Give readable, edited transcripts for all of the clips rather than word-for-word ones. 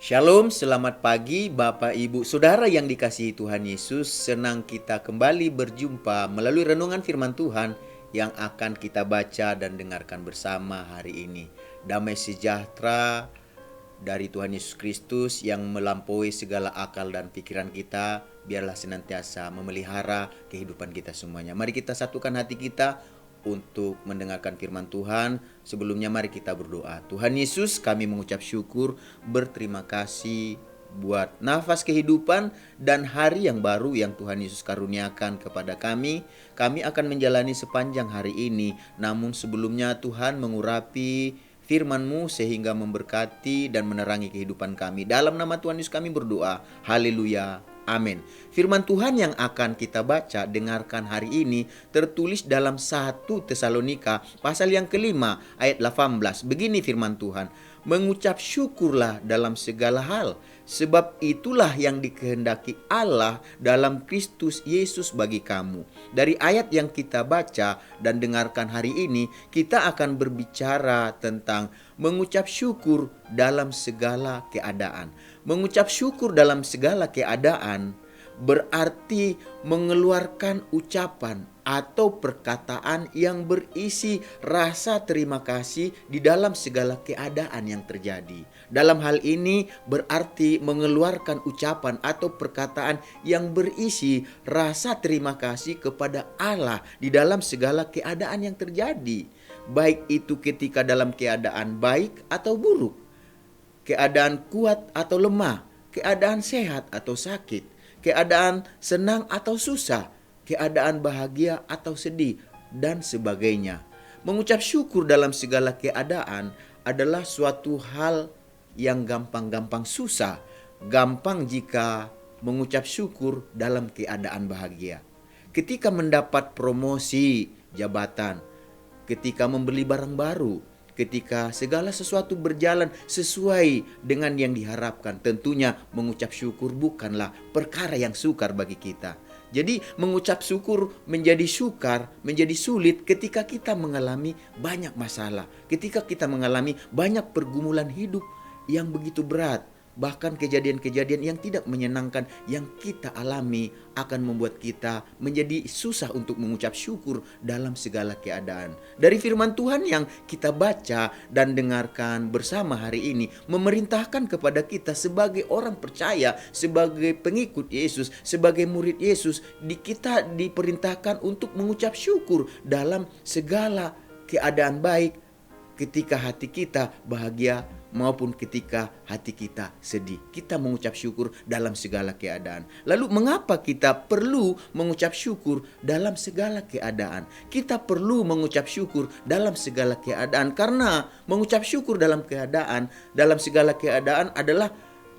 Shalom, selamat pagi Bapak Ibu Saudara yang dikasihi Tuhan Yesus. Senang kita kembali berjumpa melalui renungan firman Tuhan yang akan kita baca dan dengarkan bersama hari ini. Damai sejahtera dari Tuhan Yesus Kristus yang melampaui segala akal dan pikiran kita, biarlah senantiasa memelihara kehidupan kita semuanya. Mari kita satukan hati kita untuk mendengarkan firman Tuhan. Sebelumnya mari kita berdoa. Tuhan Yesus, kami mengucap syukur, berterima kasih buat nafas kehidupan dan hari yang baru yang Tuhan Yesus karuniakan kepada kami. Kami akan menjalani sepanjang hari ini. Namun sebelumnya Tuhan mengurapi firman-Mu sehingga memberkati dan menerangi kehidupan kami. Dalam nama Tuhan Yesus kami berdoa. Haleluya. Amin. Firman Tuhan yang akan kita baca dengarkan hari ini tertulis dalam 1 Tesalonika pasal yang kelima ayat 18. Begini firman Tuhan, mengucap syukurlah dalam segala hal, sebab itulah yang dikehendaki Allah dalam Kristus Yesus bagi kamu. Dari ayat yang kita baca dan dengarkan hari ini, kita akan berbicara tentang mengucap syukur dalam segala keadaan. Mengucap syukur dalam segala keadaan berarti mengeluarkan ucapan atau perkataan yang berisi rasa terima kasih di dalam segala keadaan yang terjadi. Dalam hal ini berarti mengeluarkan ucapan atau perkataan yang berisi rasa terima kasih kepada Allah di dalam segala keadaan yang terjadi. Baik itu ketika dalam keadaan baik atau buruk, keadaan kuat atau lemah, keadaan sehat atau sakit, keadaan senang atau susah, keadaan bahagia atau sedih, dan sebagainya. Mengucap syukur dalam segala keadaan adalah suatu hal yang gampang-gampang susah. Gampang jika mengucap syukur dalam keadaan bahagia. Ketika mendapat promosi jabatan, ketika membeli barang baru, ketika segala sesuatu berjalan sesuai dengan yang diharapkan, tentunya mengucap syukur bukanlah perkara yang sukar bagi kita. Jadi mengucap syukur menjadi sukar, menjadi sulit ketika kita mengalami banyak masalah, ketika kita mengalami banyak pergumulan hidup yang begitu berat. Bahkan kejadian-kejadian yang tidak menyenangkan yang kita alami akan membuat kita menjadi susah untuk mengucap syukur dalam segala keadaan. Dari firman Tuhan yang kita baca dan dengarkan bersama hari ini memerintahkan kepada kita sebagai orang percaya, sebagai pengikut Yesus, sebagai murid Yesus, kita diperintahkan untuk mengucap syukur dalam segala keadaan, baik ketika hati kita bahagia maupun ketika hati kita sedih. Kita mengucap syukur dalam segala keadaan. Lalu mengapa kita perlu mengucap syukur dalam segala keadaan? Kita perlu mengucap syukur dalam segala keadaan karena mengucap syukur dalam segala keadaan adalah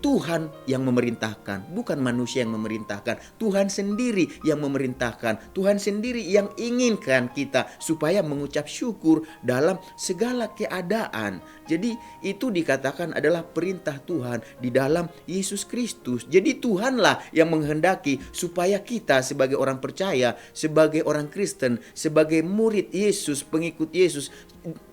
Tuhan yang memerintahkan, bukan manusia yang memerintahkan. Tuhan sendiri yang memerintahkan. Tuhan sendiri yang inginkan kita supaya mengucap syukur dalam segala keadaan. Jadi itu dikatakan adalah perintah Tuhan di dalam Yesus Kristus. Jadi Tuhanlah yang menghendaki supaya kita sebagai orang percaya, sebagai orang Kristen, sebagai murid Yesus, pengikut Yesus,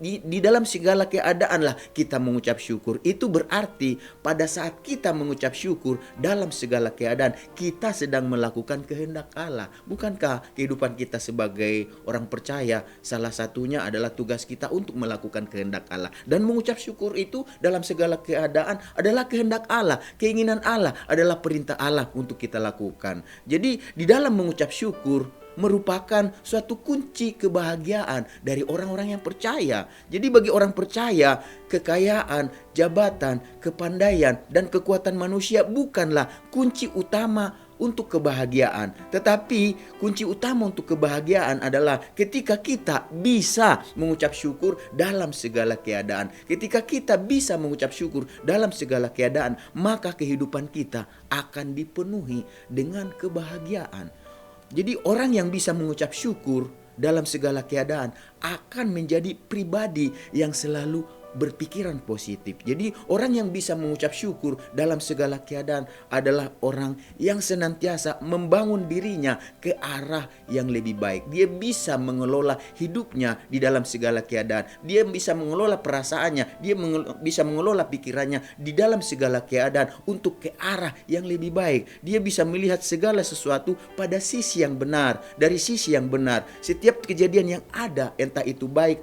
di dalam segala keadaan lah kita mengucap syukur. Itu berarti pada saat kita mengucap syukur dalam segala keadaan, kita sedang melakukan kehendak Allah. Bukankah kehidupan kita sebagai orang percaya salah satunya adalah tugas kita untuk melakukan kehendak Allah? Dan mengucap syukur itu dalam segala keadaan adalah kehendak Allah. Keinginan Allah adalah perintah Allah untuk kita lakukan. Jadi di dalam mengucap syukur merupakan suatu kunci kebahagiaan dari orang-orang yang percaya. Jadi bagi orang percaya, kekayaan, jabatan, kepandaian, dan kekuatan manusia bukanlah kunci utama untuk kebahagiaan. Tetapi kunci utama untuk kebahagiaan adalah ketika kita bisa mengucap syukur dalam segala keadaan. Ketika kita bisa mengucap syukur dalam segala keadaan, maka kehidupan kita akan dipenuhi dengan kebahagiaan. Jadi orang yang bisa mengucap syukur dalam segala keadaan akan menjadi pribadi yang selalu berpikiran positif. Jadi orang yang bisa mengucap syukur dalam segala keadaan adalah orang yang senantiasa membangun dirinya ke arah yang lebih baik. Dia bisa mengelola hidupnya di dalam segala keadaan. Dia bisa mengelola perasaannya, dia bisa mengelola pikirannya di dalam segala keadaan untuk ke arah yang lebih baik. Dia bisa melihat segala sesuatu pada sisi yang benar, dari sisi yang benar. Setiap kejadian yang ada, entah itu baik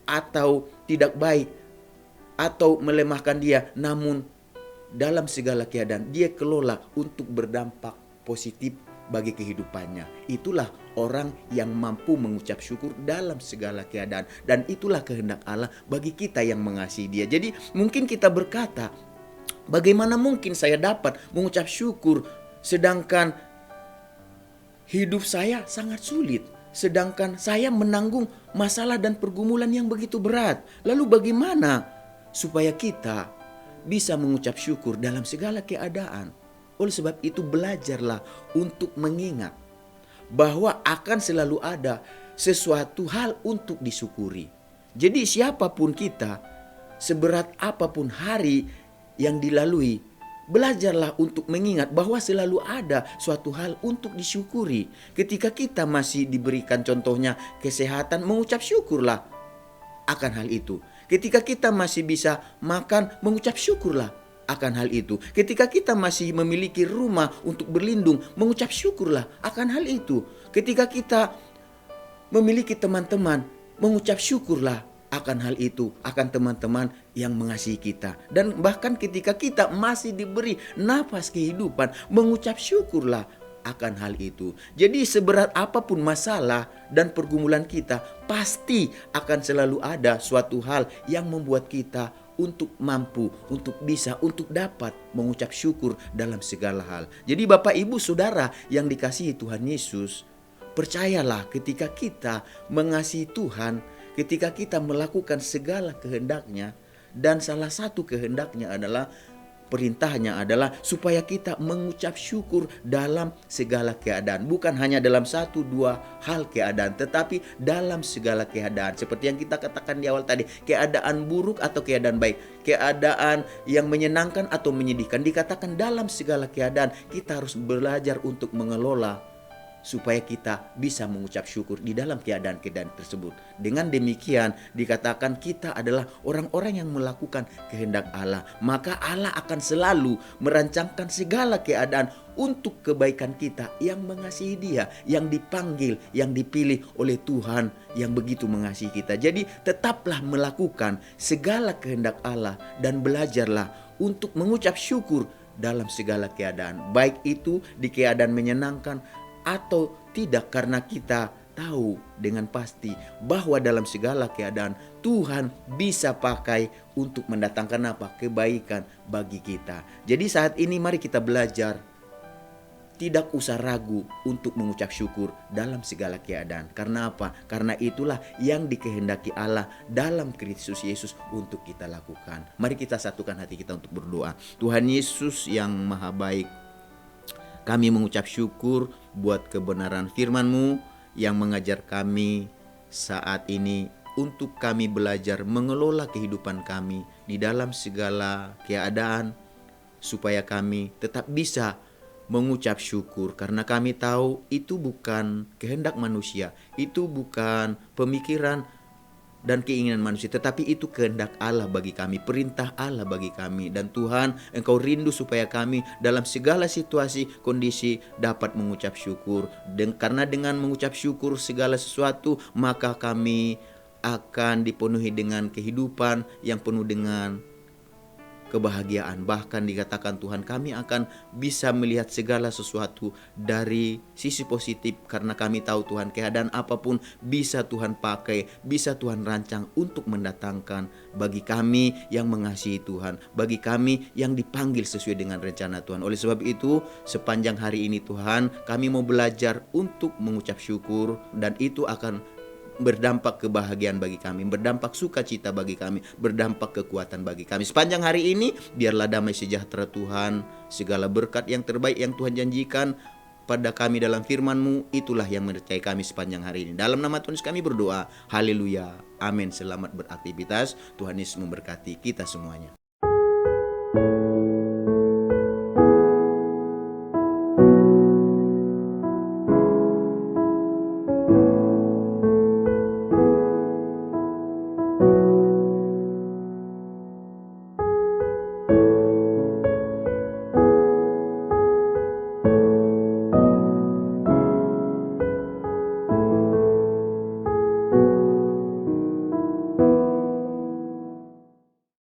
atau tidak baik, atau melemahkan dia, namun dalam segala keadaan dia kelola untuk berdampak positif bagi kehidupannya. Itulah orang yang mampu mengucap syukur dalam segala keadaan, dan itulah kehendak Allah bagi kita yang mengasihi Dia. Jadi mungkin kita berkata, bagaimana mungkin saya dapat mengucap syukur sedangkan hidup saya sangat sulit, sedangkan saya menanggung masalah dan pergumulan yang begitu berat. Lalu bagaimana supaya kita bisa mengucap syukur dalam segala keadaan? Oleh sebab itu, belajarlah untuk mengingat bahwa akan selalu ada sesuatu hal untuk disyukuri. Jadi siapapun kita, seberat apapun hari yang dilalui, belajarlah untuk mengingat bahwa selalu ada suatu hal untuk disyukuri. Ketika kita masih diberikan contohnya kesehatan, mengucap syukurlah akan hal itu. Ketika kita masih bisa makan, mengucap syukurlah akan hal itu. Ketika kita masih memiliki rumah untuk berlindung, mengucap syukurlah akan hal itu. Ketika kita memiliki teman-teman, mengucap syukurlah akan hal itu, akan teman-teman yang mengasihi kita. Dan bahkan ketika kita masih diberi nafas kehidupan, mengucap syukurlah akan hal itu. Jadi seberat apapun masalah dan pergumulan kita, pasti akan selalu ada suatu hal yang membuat kita untuk mampu, untuk bisa, untuk dapat mengucap syukur dalam segala hal. Jadi Bapak Ibu Saudara yang dikasihi Tuhan Yesus, percayalah ketika kita mengasihi Tuhan, ketika kita melakukan segala kehendaknya, dan salah satu kehendaknya adalah, perintahnya adalah supaya kita mengucap syukur dalam segala keadaan. Bukan hanya dalam satu dua hal keadaan, tetapi dalam segala keadaan. Seperti yang kita katakan di awal tadi, keadaan buruk atau keadaan baik, keadaan yang menyenangkan atau menyedihkan, dikatakan dalam segala keadaan kita harus belajar untuk mengelola supaya kita bisa mengucap syukur di dalam keadaan-keadaan tersebut. Dengan demikian dikatakan kita adalah orang-orang yang melakukan kehendak Allah. Maka Allah akan selalu merancangkan segala keadaan untuk kebaikan kita yang mengasihi Dia, yang dipanggil, yang dipilih oleh Tuhan yang begitu mengasihi kita. Jadi tetaplah melakukan segala kehendak Allah dan belajarlah untuk mengucap syukur dalam segala keadaan. Baik itu di keadaan menyenangkan atau tidak, karena kita tahu dengan pasti bahwa dalam segala keadaan Tuhan bisa pakai untuk mendatangkan apa? Kebaikan bagi kita. Jadi saat ini mari kita belajar tidak usah ragu untuk mengucap syukur dalam segala keadaan. Karena apa? Karena itulah yang dikehendaki Allah dalam Kristus Yesus untuk kita lakukan. Mari kita satukan hati kita untuk berdoa. Tuhan Yesus yang maha baik, kami mengucap syukur buat kebenaran firman-Mu yang mengajar kami saat ini untuk kami belajar mengelola kehidupan kami di dalam segala keadaan, supaya kami tetap bisa mengucap syukur, karena kami tahu itu bukan kehendak manusia, itu bukan pemikiran dan keinginan manusia, tetapi itu kehendak Allah bagi kami, perintah Allah bagi kami. Dan Tuhan, Engkau rindu supaya kami dalam segala situasi, kondisi dapat mengucap syukur. Karena dengan mengucap syukur segala sesuatu, maka kami akan dipenuhi dengan kehidupan yang penuh dengan kebahagiaan. Bahkan dikatakan Tuhan, kami akan bisa melihat segala sesuatu dari sisi positif, karena kami tahu Tuhan, keadaan apapun bisa Tuhan pakai, bisa Tuhan rancang untuk mendatangkan bagi kami yang mengasihi Tuhan, bagi kami yang dipanggil sesuai dengan rencana Tuhan. Oleh sebab itu, sepanjang hari ini Tuhan, kami mau belajar untuk mengucap syukur, dan itu akan berdampak kebahagiaan bagi kami, berdampak sukacita bagi kami, berdampak kekuatan bagi kami. Sepanjang hari ini biarlah damai sejahtera Tuhan, segala berkat yang terbaik yang Tuhan janjikan pada kami dalam firman-Mu, itulah yang menyertai kami sepanjang hari ini. Dalam nama Tuhan Yesus kami berdoa. Haleluya. Amin. Selamat beraktivitas. Tuhan Yesus memberkati kita semuanya.